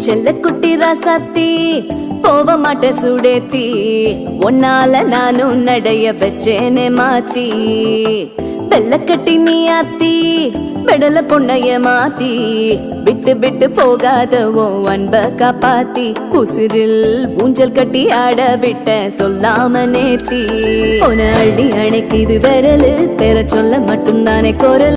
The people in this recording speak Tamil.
செல்ல குட்டி ராசாத்தி போவ மாட்ட சுடேத்தி ஒன்னால நானும் நடைய பெற்றேனே மாத்தி வெள்ள கட்டி நீ ஆத்தி பெடல பொண்ணைய மாத்தி விட்டு விட்டு போகாதவோ அன்ப காப்பாத்தி உசிரில் ஊஞ்சல் கட்டி ஆட விட்ட சொல்லாம நேத்தி உன அள்ளி அணைக்குது விரலு பெற சொல்ல மட்டும்தானே குரல்